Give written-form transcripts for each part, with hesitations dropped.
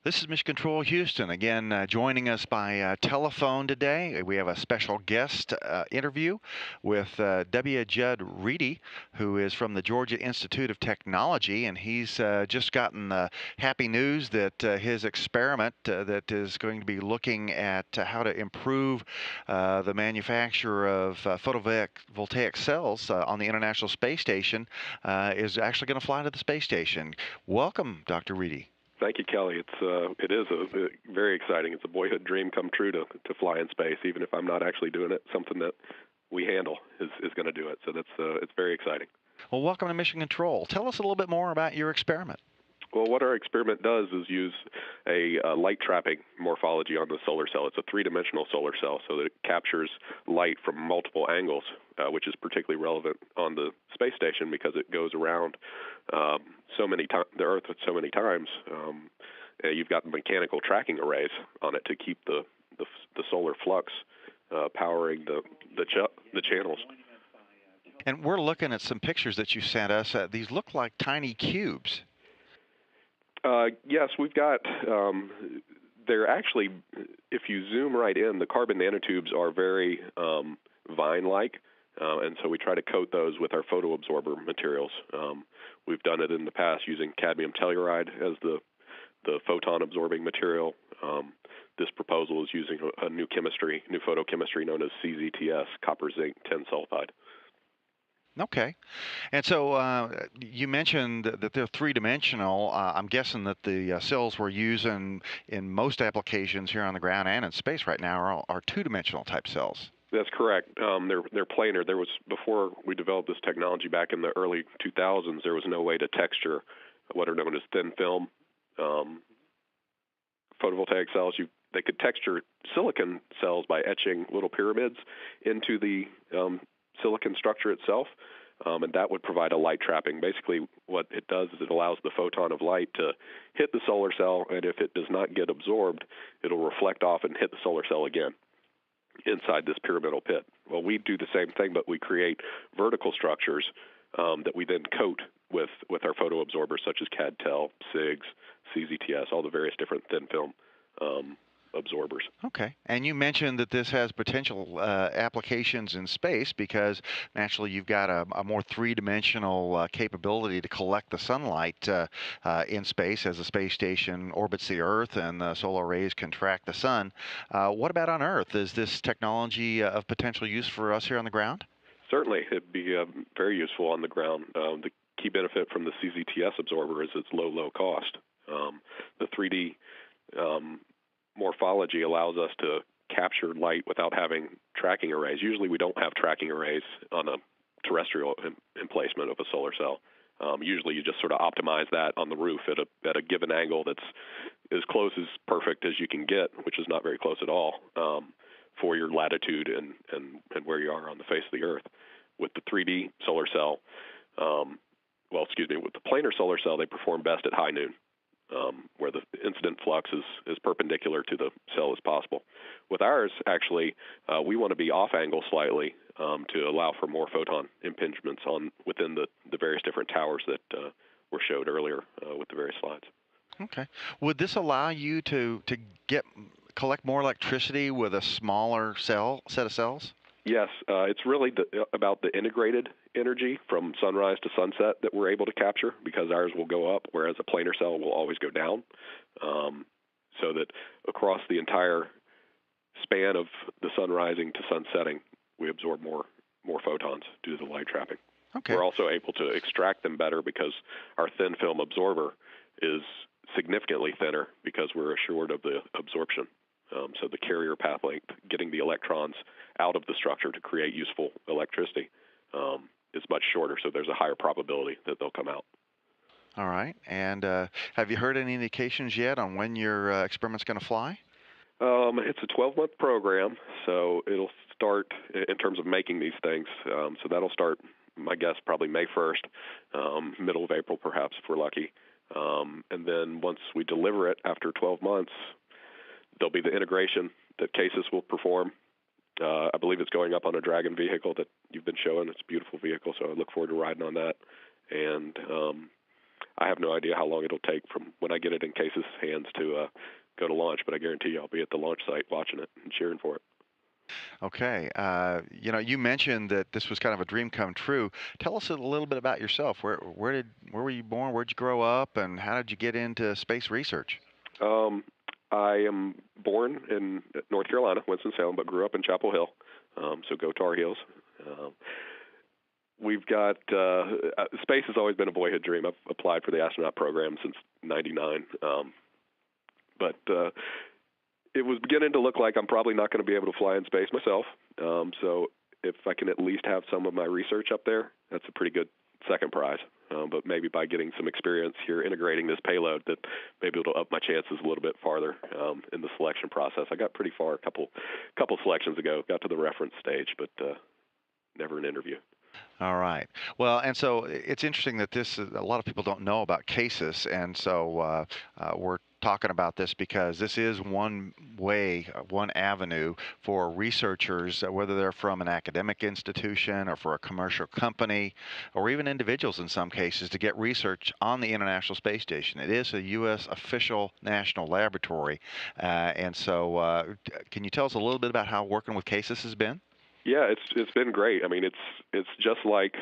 This is Mission Control Houston. Again, joining us by telephone today. We have a special guest interview with W. Judd Reedy, who is from the Georgia Institute of Technology, and he's just gotten the happy news that his experiment that is going to be looking at how to improve the manufacture of photovoltaic cells on the International Space Station is actually going to fly to the space station. Welcome, Dr. Reedy. Thank you, Kelly. It is very exciting. It's a boyhood dream come true to fly in space. Even if I'm not actually doing it, something that we handle is going to do it. So it's very exciting. Well, welcome to Mission Control. Tell us a little bit more about your experiment. Well, what our experiment does is use a light trapping morphology on the solar cell. It's a three-dimensional solar cell, so that it captures light from multiple angles, which is particularly relevant on the space station because it goes around the Earth so many times. You've got mechanical tracking arrays on it to keep the solar flux powering the channels. And we're looking at some pictures that you sent us. These look like tiny cubes. Yes, we've got, they're actually, if you zoom right in, the carbon nanotubes are very vine-like, and so we try to coat those with our photoabsorber materials. We've done it in the past using cadmium telluride as the photon-absorbing material. This proposal is using a new photochemistry known as CZTS, copper zinc tin sulfide. Okay. And so you mentioned that they're three-dimensional. I'm guessing that the cells we're using in most applications here on the ground and in space right now are two-dimensional type cells. That's correct. They're planar. Before we developed this technology back in the early 2000s, there was no way to texture what are known as thin film photovoltaic cells. They could texture silicon cells by etching little pyramids into the silicon structure itself, and that would provide a light trapping. Basically, what it does is it allows the photon of light to hit the solar cell, and if it does not get absorbed, it'll reflect off and hit the solar cell again inside this pyramidal pit. Well, we do the same thing, but we create vertical structures that we then coat with our photoabsorbers, such as CAD-TEL, SIGs, CZTS, all the various different thin film absorbers. Okay. And you mentioned that this has potential applications in space because naturally you've got a more three-dimensional capability to collect the sunlight in space as the space station orbits the Earth and the solar rays can track the sun. What about on Earth? Is this technology of potential use for us here on the ground? Certainly. It'd be very useful on the ground. The key benefit from the CZTS absorber is its low cost. The 3D morphology allows us to capture light without having tracking arrays. Usually we don't have tracking arrays on a terrestrial emplacement of a solar cell. Usually you just sort of optimize that on the roof at a given angle that's as close as perfect as you can get, which is not very close at all, for your latitude and where you are on the face of the Earth. With the 3D solar cell, with the planar solar cell, they perform best at high noon, where the incident flux is perpendicular to the cell as possible. With ours, actually, we want to be off angle slightly to allow for more photon impingements within the various different towers that were showed earlier with the various slides. Okay. Would this allow you to collect more electricity with a smaller set of cells? Yes, it's really about the integrated energy from sunrise to sunset that we're able to capture, because ours will go up, whereas a planar cell will always go down, so that across the entire span of the sun rising to sun setting, we absorb more photons due to the light trapping. Okay. We're also able to extract them better because our thin film absorber is significantly thinner because we're assured of the absorption. So the carrier path length, getting the electrons out of the structure to create useful electricity, is much shorter, so there's a higher probability that they'll come out. All right. And have you heard any indications yet on when your experiment's going to fly? It's a 12-month program, so it'll start in terms of making these things. So that'll start, my guess, probably May 1st, middle of April perhaps if we're lucky. And then once we deliver it after 12 months, there'll be the integration that CASIS will perform. I believe it's going up on a Dragon vehicle that you've been showing. It's a beautiful vehicle, so I look forward to riding on that. And I have no idea how long it'll take from when I get it in CASIS hands to go to launch, but I guarantee you I'll be at the launch site watching it and cheering for it. Okay. You mentioned that this was kind of a dream come true. Tell us a little bit about yourself. Where were you born? Where'd you grow up, and how did you get into space research? Um, I am born in North Carolina, Winston-Salem, but grew up in Chapel Hill. So go Tar Heels. Um, we've got space has always been a boyhood dream. I've applied for the astronaut program since '99, but it was beginning to look like I'm probably not going to be able to fly in space myself. So if I can at least have some of my research up there, that's a pretty good second prize. But maybe by getting some experience here integrating this payload, that maybe it'll up my chances a little bit farther in the selection process. I got pretty far a couple selections ago, got to the reference stage, but never an interview. All right. Well, and so it's interesting that a lot of people don't know about CASIS, and so we're talking about this because this is one way, one avenue for researchers, whether they're from an academic institution or for a commercial company, or even individuals in some cases, to get research on the International Space Station. It is a U.S. official national laboratory, and so can you tell us a little bit about how working with CASIS has been? Yeah, it's been great. I mean, it's just like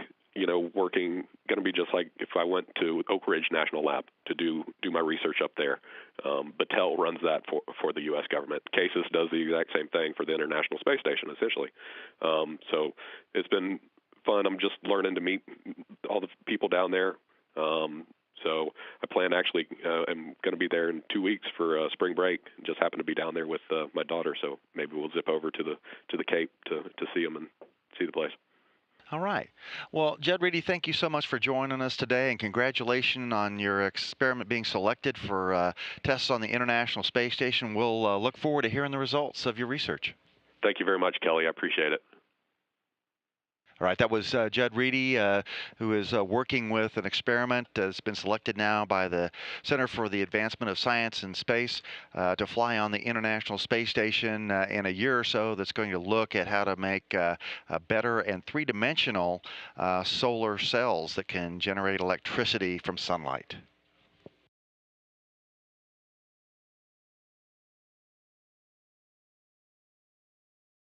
working going to be just like if I went to Oak Ridge National Lab to do my research up there. Battelle runs that for the U.S. government. CASIS does the exact same thing for the International Space Station, essentially. So it's been fun. I'm just learning to meet all the people down there. So I plan actually, I'm going to be there in 2 weeks for spring break. Just happen to be down there with my daughter, so maybe we'll zip over to the Cape to see them and see the place. All right. Well, Jed Reedy, thank you so much for joining us today, and congratulations on your experiment being selected for tests on the International Space Station. We'll look forward to hearing the results of your research. Thank you very much, Kelly. I appreciate it. All right, that was Jed Reedy, who is working with an experiment that's been selected now by the Center for the Advancement of Science and Space to fly on the International Space Station in a year or so. That's going to look at how to make better and three-dimensional solar cells that can generate electricity from sunlight.